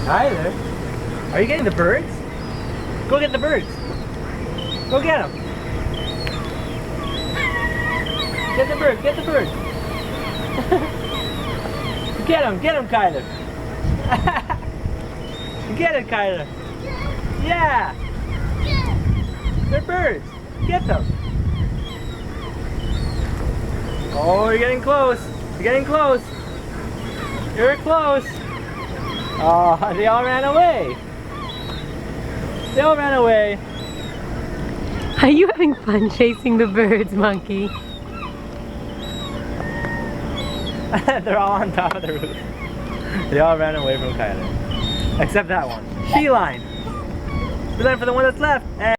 Tyler, are you getting the birds? Go get the birds. Go get them. Get the birds, get the birds. Get them, Kyler. Get it, Kyler. Yeah. They're birds. Get them. Oh, you're getting close. You're getting close. You're close. Oh, they all ran away. They all ran away. Are you having fun chasing the birds, Monkey? They're all on top of the roof. They all ran away from Kyler. Except that one. Beeline. Beeline for the one that's left. And